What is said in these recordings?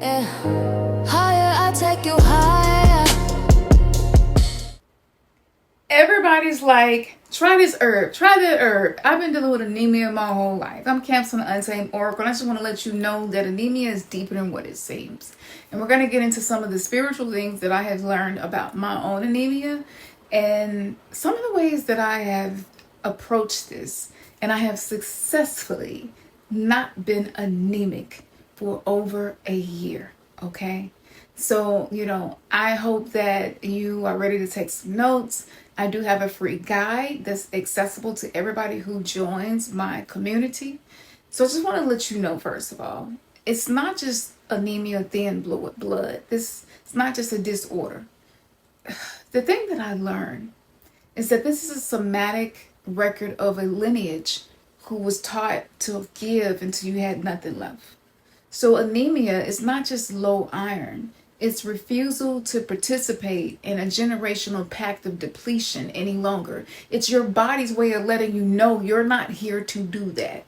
Yeah. Higher, I take you higher. Everybody's like, try this herb, try that herb. I've been dealing with anemia my whole life. I'm Camps on the Untamed Oracle, and I just want to let you know that anemia is deeper than what it seems. And we're going to get into some of the spiritual things that I have learned about my own anemia and some of the ways that I have approached this. And I have successfully not been anemic for over a year, okay? So, I hope that you are ready to take some notes. I do have a free guide that's accessible to everybody who joins my community. So I just want to let you know, first of all, it's not just anemia, thin blood. It's not just a disorder. The thing that I learned is that this is a somatic record of a lineage who was taught to give until you had nothing left. So anemia is not just low iron. It's refusal to participate in a generational pact of depletion any longer. It's your body's way of letting you know you're not here to do that.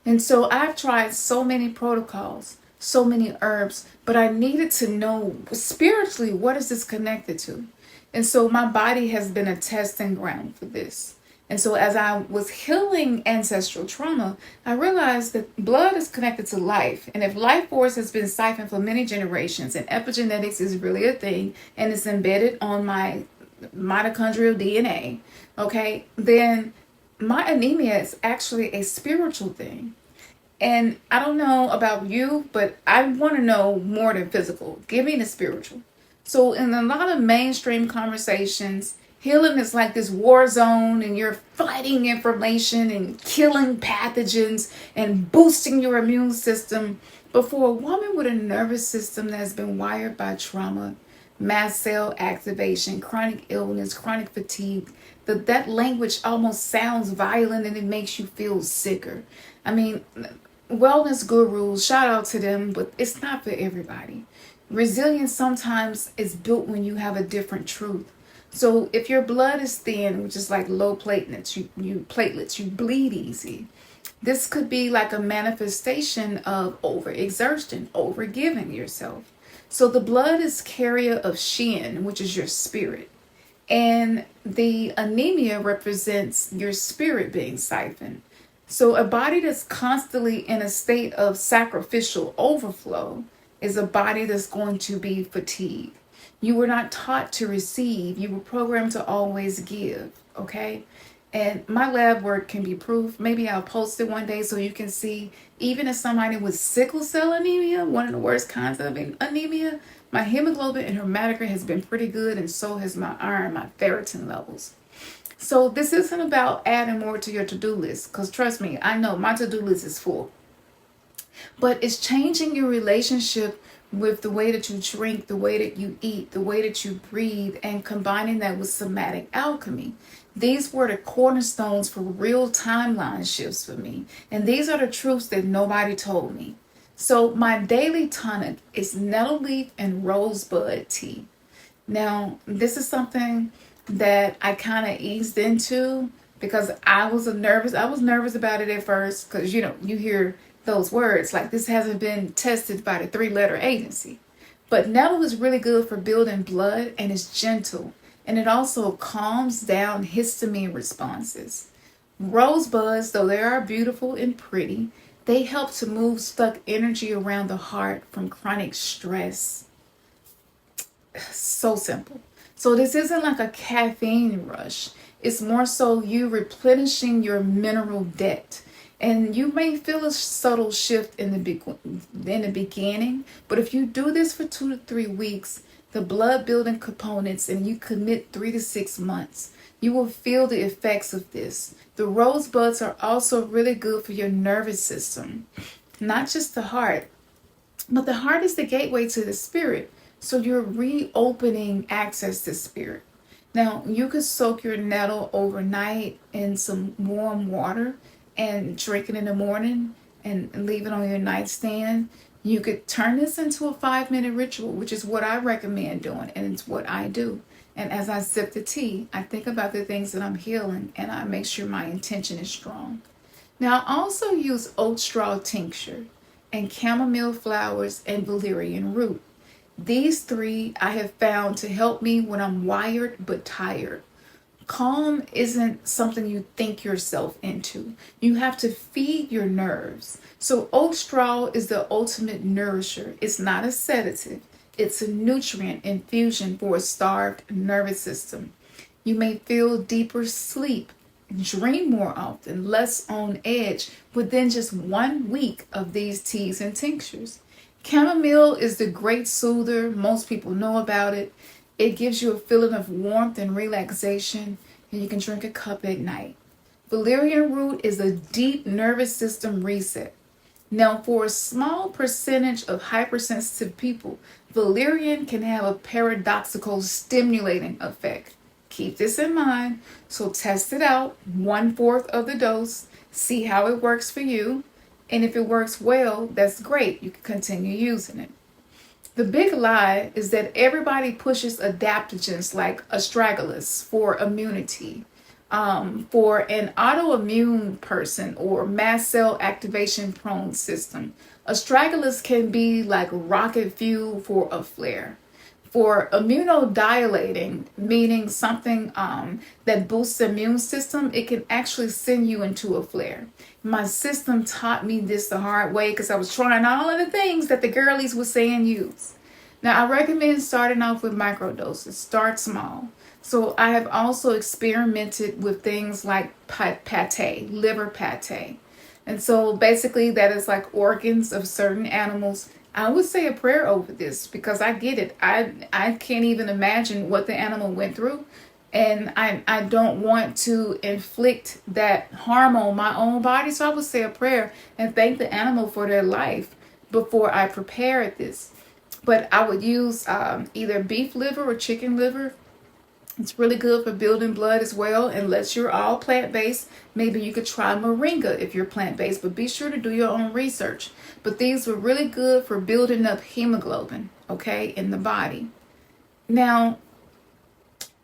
And so I've tried so many protocols, so many herbs, but I needed to know spiritually, what is this connected to? And so my body has been a testing ground for this. And so as I was healing ancestral trauma, I realized that blood is connected to life. And if life force has been siphoned for many generations, and epigenetics is really a thing, and it's embedded on my mitochondrial DNA, okay, then my anemia is actually a spiritual thing. And I don't know about you, but I want to know more than physical. Give me the spiritual. So in a lot of mainstream conversations, healing is like this war zone, and you're fighting inflammation and killing pathogens and boosting your immune system. But for a woman with a nervous system that's been wired by trauma, mast cell activation, chronic illness, chronic fatigue, that language almost sounds violent and it makes you feel sicker. I mean, wellness gurus, shout out to them, but it's not for everybody. Resilience sometimes is built when you have a different truth. So if your blood is thin, which is like low platelets, you bleed easy. This could be like a manifestation of overexertion, overgiving yourself. So the blood is carrier of Shin, which is your spirit. And the anemia represents your spirit being siphoned. So a body that's constantly in a state of sacrificial overflow is a body that's going to be fatigued. You were not taught to receive. You were programmed to always give, okay? And my lab work can be proof. Maybe I'll post it one day so you can see, even as somebody with sickle cell anemia, one of the worst kinds of anemia, my hemoglobin and hematocrit has been pretty good, and so has my iron, my ferritin levels. So this isn't about adding more to your to-do list, because trust me, I know my to-do list is full. But it's changing your relationship with the way that you drink, the way that you eat, the way that you breathe, and combining that with somatic alchemy. These were the cornerstones for real timeline shifts for me. And these are the truths that nobody told me. So my daily tonic is nettle leaf and rosebud tea. Now, this is something that I kind of eased into because I was nervous about it at first, because you hear those words like this hasn't been tested by the 3-letter agency. But nettle is really good for building blood, and it's gentle, and it also calms down histamine responses. Rosebuds, though they are beautiful and pretty, they help to move stuck energy around the heart from chronic stress. So simple. So this isn't like a caffeine rush. It's more so you replenishing your mineral debt. And you may feel a subtle shift in the beginning, but if you do this for 2 to 3 weeks, the blood building components, and you commit 3 to 6 months, you will feel the effects of this. The rosebuds are also really good for your nervous system, not just the heart, but the heart is the gateway to the spirit. So you're reopening access to spirit. Now, you could soak your nettle overnight in some warm water and drink it in the morning and leave it on your nightstand. You could turn this into a 5-minute ritual, which is what I recommend doing, and it's what I do. And as I sip the tea, I think about the things that I'm healing, and I make sure my intention is strong. Now, I also use oat straw tincture. and chamomile flowers and valerian root. These three I have found to help me when I'm wired but tired. Calm isn't something you think yourself into. You have to feed your nerves. So oat straw is the ultimate nourisher. It's not a sedative. It's a nutrient infusion for a starved nervous system. You may feel deeper sleep, dream more often, less on edge within just 1 week of these teas and tinctures. Chamomile is the great soother. Most people know about it. It gives you a feeling of warmth and relaxation, and you can drink a cup at night. Valerian root is a deep nervous system reset. Now, for a small percentage of hypersensitive people, valerian can have a paradoxical stimulating effect. Keep this in mind. So test it out, 1/4 of the dose, see how it works for you. And if it works well, that's great. You can continue using it. The big lie is that everybody pushes adaptogens like Astragalus for immunity. For an autoimmune person or mast cell activation prone system, Astragalus can be like rocket fuel for a flare. For immunodilating, meaning something that boosts the immune system, it can actually send you into a flare. My system taught me this the hard way because I was trying all of the things that the girlies were saying use. Now, I recommend starting off with microdoses. Start small. So I have also experimented with things like pate, liver pate. And so basically that is like organs of certain animals. I would say a prayer over this because I get it. I can't even imagine what the animal went through. And I don't want to inflict that harm on my own body. So I would say a prayer and thank the animal for their life before I prepare this. But I would use either beef liver or chicken liver. It's really good for building blood as well. Unless you're all plant-based, maybe you could try moringa if you're plant-based. But be sure to do your own research. But these were really good for building up hemoglobin, okay, in the body. Now,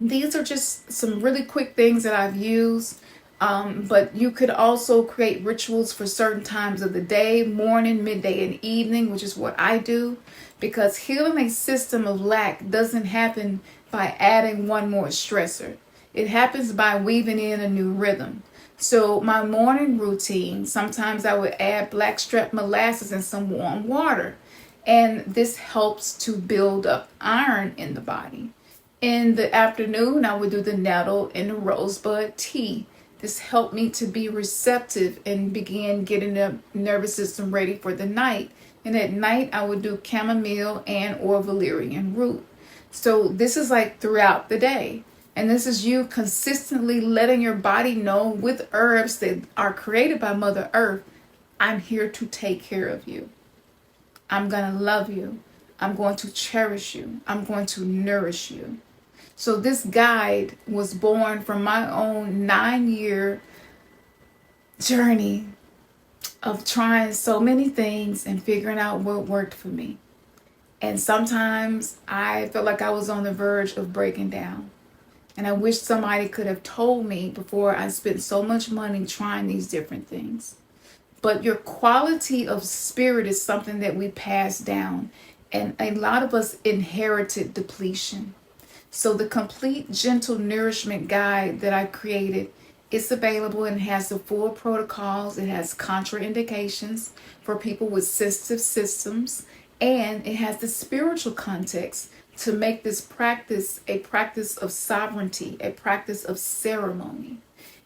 these are just some really quick things that I've used. But you could also create rituals for certain times of the day, morning, midday, and evening, which is what I do. Because healing a system of lack doesn't happen by adding one more stressor. It happens by weaving in a new rhythm. So my morning routine, sometimes I would add blackstrap molasses and some warm water. And this helps to build up iron in the body. In the afternoon, I would do the nettle and the rosebud tea. This helped me to be receptive and begin getting the nervous system ready for the night. And at night, I would do chamomile and or valerian root. So this is like throughout the day. And this is you consistently letting your body know with herbs that are created by Mother Earth, I'm here to take care of you. I'm going to love you. I'm going to cherish you. I'm going to nourish you. So this guide was born from my own 9-year journey of trying so many things and figuring out what worked for me. And sometimes I felt like I was on the verge of breaking down. And I wish somebody could have told me before I spent so much money trying these different things. But your quality of spirit is something that we pass down. And a lot of us inherited depletion. So the complete gentle nourishment guide that I created, it's available and has the full protocols. It has contraindications for people with sensitive systems. And it has the spiritual context to make this practice a practice of sovereignty, a practice of ceremony.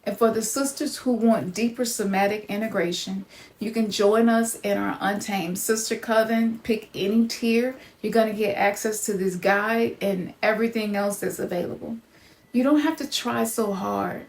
And for the sisters who want deeper somatic integration, you can join us in our Untamed Sister Coven. Pick any tier. You're going to get access to this guide and everything else that's available. You don't have to try so hard.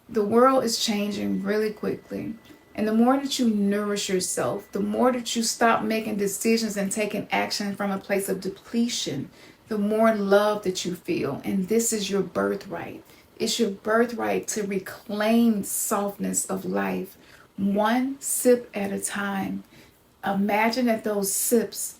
The world is changing really quickly. And the more that you nourish yourself, the more that you stop making decisions and taking action from a place of depletion, the more love that you feel. And this is your birthright. It's your birthright to reclaim softness of life, one sip at a time. Imagine that those sips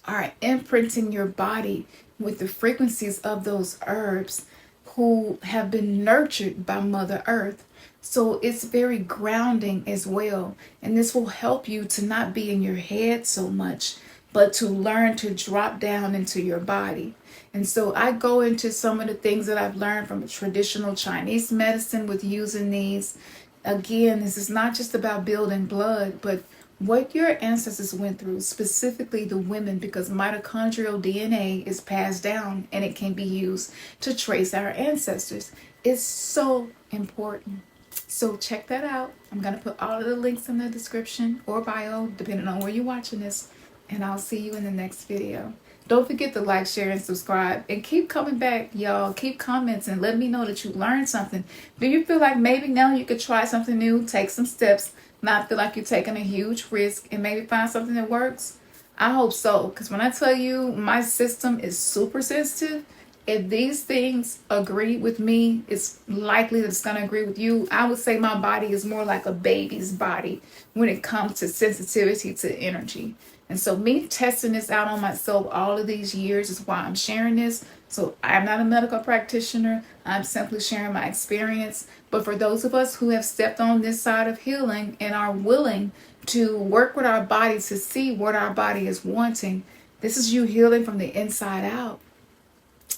are imprinting your body with the frequencies of those herbs who have been nurtured by Mother Earth. So it's very grounding as well. And this will help you to not be in your head so much, but to learn to drop down into your body. And so I go into some of the things that I've learned from traditional Chinese medicine with using these. Again, this is not just about building blood, but what your ancestors went through, specifically the women, because mitochondrial DNA is passed down and it can be used to trace our ancestors. It's so important. So check that out. I'm going to put all of the links in the description or bio, depending on where you're watching this. And I'll see you in the next video. Don't forget to like, share, and subscribe. And keep coming back, y'all. Keep comments and let me know that you learned something. Do you feel like maybe now you could try something new, take some steps, not feel like you're taking a huge risk, and maybe find something that works? I hope so. Because when I tell you my system is super sensitive, if these things agree with me, it's likely that it's going to agree with you. I would say my body is more like a baby's body when it comes to sensitivity to energy. And so me testing this out on myself all of these years is why I'm sharing this. So I'm not a medical practitioner. I'm simply sharing my experience. But for those of us who have stepped on this side of healing and are willing to work with our body to see what our body is wanting, this is you healing from the inside out.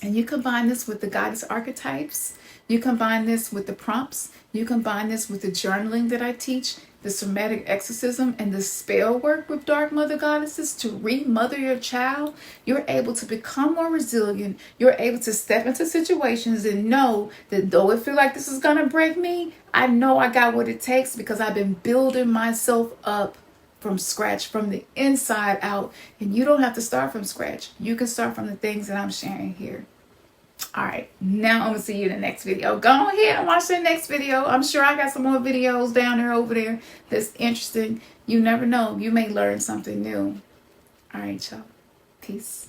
And you combine this with the goddess archetypes. You combine this with the prompts. You combine this with the journaling that I teach, the somatic exorcism, and the spell work with dark mother goddesses to remother your child. You're able to become more resilient. You're able to step into situations and know that though it feels like this is going to break me, I know I got what it takes because I've been building myself up from scratch, from the inside out. And you don't have to start from scratch. You can start from the things that I'm sharing here. All right, now I'm going to see you in the next video. Go ahead and watch the next video. I'm sure I got some more videos down there over there that's interesting. You never know. You may learn something new. All right, y'all. Peace.